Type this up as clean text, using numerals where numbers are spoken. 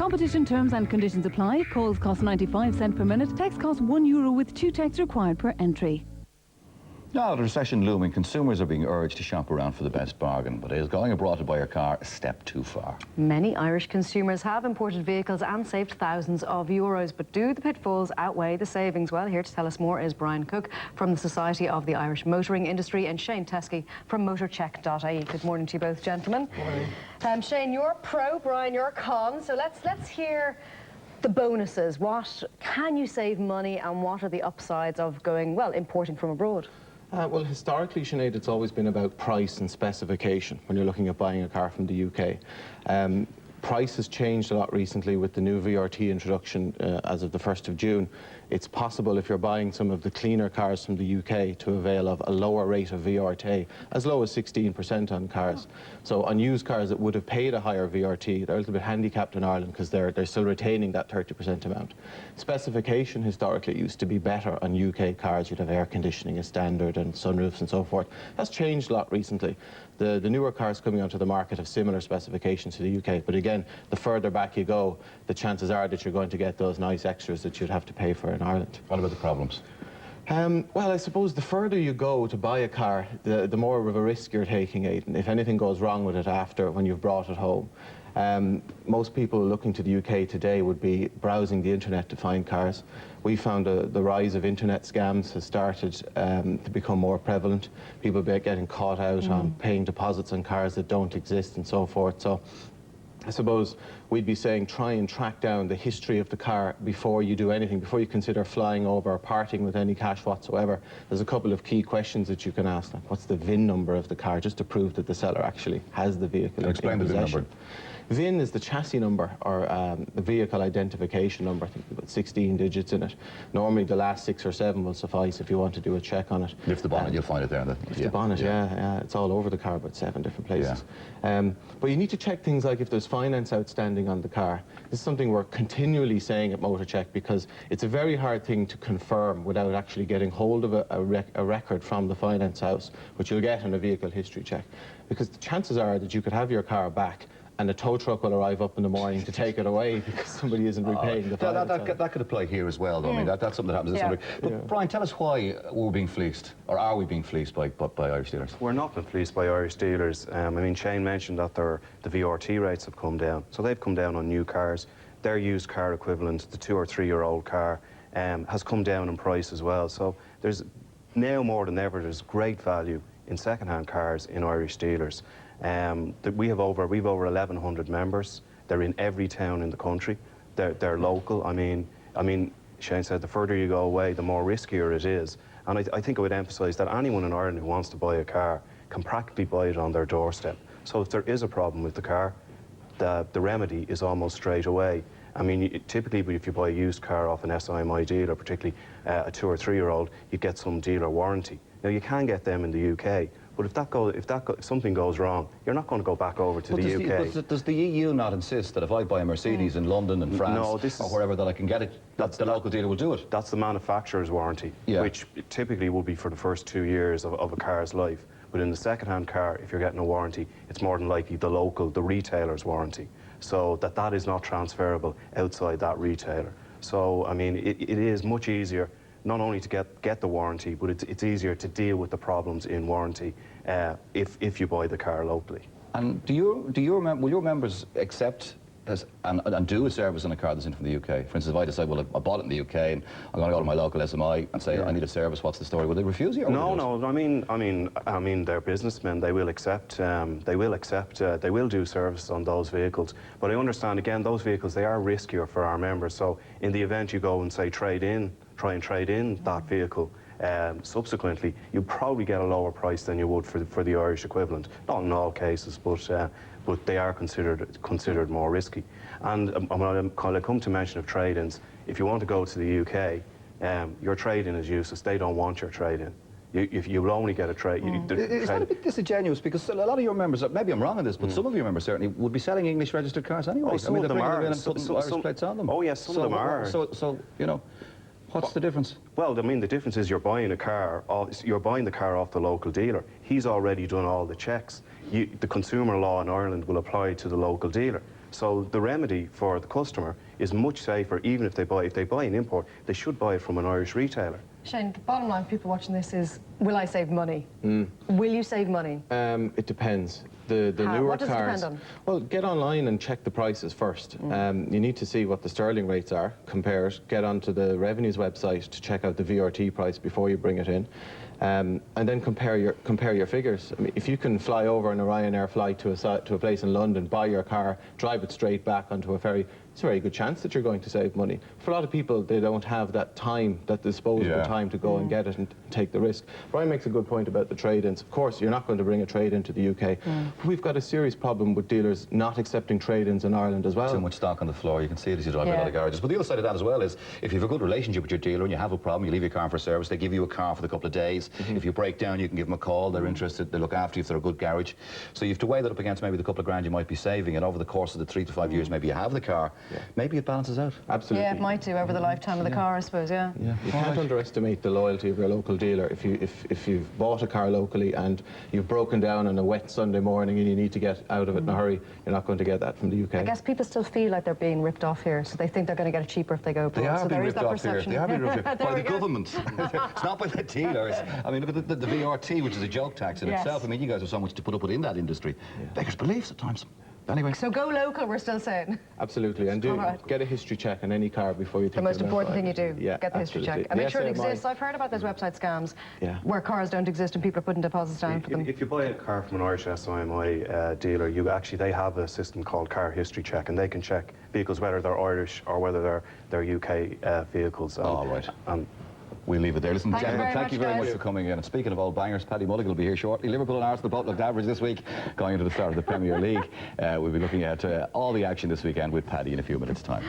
Competition terms and conditions apply. Calls cost 95 cents per minute. Text costs €1 with 2 texts required per entry. Now, with the recession looming, consumers are being urged to shop around for the best bargain, but is going abroad to buy a car a step too far? Many Irish consumers have imported vehicles and saved thousands of euros, but do the pitfalls outweigh the savings? Well, here to tell us more is Brian Cook from the Society of the Irish Motoring Industry and Shane Teskey from Motorcheck.ie. Good morning to you both, gentlemen. Good morning. Shane, you're pro, Brian, you're con, so let's hear the bonuses. What can you save money and what are the upsides of going, well, importing from abroad? Well, historically, Sinead, it's always been about price and specification when you're looking at buying a car from the UK. Price has changed a lot recently with the new VRT introduction as of the 1st of June. It's possible, if you're buying some of the cleaner cars from the UK, to avail of a lower rate of VRT, as low as 16% on cars. So on used cars that would have paid a higher VRT, they're a little bit handicapped in Ireland because they're still retaining that 30% amount. Specification historically used to be better on UK cars. You'd have air conditioning as standard and sunroofs and so forth. That's changed a lot recently. The newer cars coming onto the market have similar specifications to the UK, but again, the further back you go, the chances are that you're going to get those nice extras that you'd have to pay for in Ireland. What about the problems? Well, I suppose the further you go to buy a car, the more of a risk you're taking, Aidan, if anything goes wrong with it after, when you've brought it home. Most people looking to the UK today would be browsing the internet to find cars. We found the rise of internet scams has started to become more prevalent. People getting caught out on paying deposits on cars that don't exist and so forth. So I suppose we'd be saying try and track down the history of the car before you do anything, before you consider flying over or parting with any cash whatsoever. There's a couple of key questions that you can ask. Like, what's the VIN number of the car, just to prove that the seller actually has the vehicle in possession. Explain the VIN number. VIN is the chassis number, or the vehicle identification number. I think about 16 digits in it. Normally the last 6 or 7 will suffice if you want to do a check on it. Lift the bonnet, you'll find it there. Lift the bonnet, yeah. It's all over the car, about 7 different places. Yeah. But you need to check things like if there's finance outstanding on the car. This is something we're continually saying at Motorcheck, because it's a very hard thing to confirm without actually getting hold of a record from the finance house, which you'll get in a vehicle history check. Because the chances are that you could have your car back and a tow truck will arrive up in the morning to take it away because somebody isn't repaying the finance. That could apply here as well, though. I mean, that's something that happens in somebody. But Brian, tell us why we're being fleeced, or are we being fleeced by Irish dealers? We're not being fleeced by Irish dealers. I mean, Shane mentioned that the VRT rates have come down. So they've come down on new cars. Their used car equivalent, the 2 or 3 year old car, has come down in price as well. So there's now more than ever, there's great value in second-hand cars in Irish dealers. We've over 1,100 members. They're in every town in the country. They're local. I mean, Shane said the further you go away, the more riskier it is. And I think I would emphasise that anyone in Ireland who wants to buy a car can practically buy it on their doorstep. So if there is a problem with the car, the remedy is almost straight away. I mean, typically if you buy a used car off an SIMI dealer, particularly a 2 or 3 year old, you get some dealer warranty. Now you can get them in the UK, but if something goes wrong, you're not going to go back over to the UK. But does the EU not insist that if I buy a Mercedes in London and France or wherever that I can get it, the local dealer will do it? That's the manufacturer's warranty, which typically will be for the first 2 years of a car's life. But in the second-hand car, if you're getting a warranty, it's more than likely the retailer's warranty. So that is not transferable outside that retailer. So, I mean, it is much easier not only to get the warranty, but it's easier to deal with the problems in warranty if you buy the car locally. And will your members accept and do a service on a car that's in from the UK? For instance, if I decide, well, I bought it in the UK and I'm going to go to my local SMI and say, I need a service, what's the story? Will they refuse you? No. I mean, they're businessmen. They will accept. They will do service on those vehicles. But I understand, again, those vehicles, they are riskier for our members. So in the event you go and say try and trade in that vehicle, subsequently, you probably get a lower price than you would for the Irish equivalent. Not in all cases, but they are considered more risky. And when I come to mention of trade-ins, if you want to go to the UK, your trade-in is useless. They don't want your trade-in. You will only get a trade. Is that a bit disingenuous? Because a lot of your members, maybe I'm wrong on this, but some of your members certainly would be selling English registered cars anyway. Oh, some of them are. And putting Irish plates on them. Oh yes, some of them are. So you know, what's the difference? Well, I mean, the difference is you're buying the car off the local dealer. He's already done all the checks. The consumer law in Ireland will apply to the local dealer. So the remedy for the customer is much safer, even if they buy an import, they should buy it from an Irish retailer. Shane, the bottom line for people watching this is, will I save money? Will you save money? It depends. The newer What does it cars. depend on? Well, get online and check the prices first. You need to see what the sterling rates are, compare it, get onto the Revenue's website to check out the VRT price before you bring it in. And then compare your figures. I mean, if you can fly over on a Ryanair flight to a place in London, buy your car, drive it straight back onto a ferry, it's a very good chance that you're going to save money. For a lot of people, they don't have that time, that disposable time to go and get it and take the risk. Brian makes a good point about the trade-ins. Of course, you're not going to bring a trade-in to the UK. But we've got a serious problem with dealers not accepting trade-ins in Ireland as well. Too much stock on the floor. You can see it as you drive in a lot of garages. But the other side of that as well is, if you have a good relationship with your dealer and you have a problem, you leave your car for service, they give you a car for the couple of days. If you break down, you can give them a call. They're interested. They look after you if they're a good garage. So you have to weigh that up against maybe the couple of grand you might be saving, and over the course of the 3 to 5 years maybe you have the car. Maybe it balances out. Absolutely. Yeah, it might do over the lifetime of the car, I suppose, yeah. You can't underestimate the loyalty of your local dealer. If you've bought a car locally and you've broken down on a wet Sunday morning and you need to get out of it in a hurry, you're not going to get that from the UK. I guess people still feel like they're being ripped off here, so they think they're going to get it cheaper if they go abroad. They are so being there is ripped that off here. perception. They are being ripped off by we the go. government. It's not by the dealers. I mean, look at the VRT, which is a joke tax in itself. I mean, you guys have so much to put up with in that industry. Beggars beliefs at times. Anyway. So go local, we're still saying. Absolutely, and get a history check on any car before you think The most about important thing you buying do, it. get the history check. And make sure it exists. I've heard about those website scams where cars don't exist and people are putting deposits down for them. If you buy a car from an Irish SIMI dealer, they have a system called Car History Check, and they can check vehicles whether they're Irish or whether they're UK vehicles. All right. We'll leave it there. Listen, gentlemen, thank you very much guys. for coming in. And speaking of old bangers, Paddy Mulligan will be here shortly. Liverpool and Arsenal both looked average this week, going into the start of the Premier League. We'll be looking at all the action this weekend with Paddy in a few minutes' time.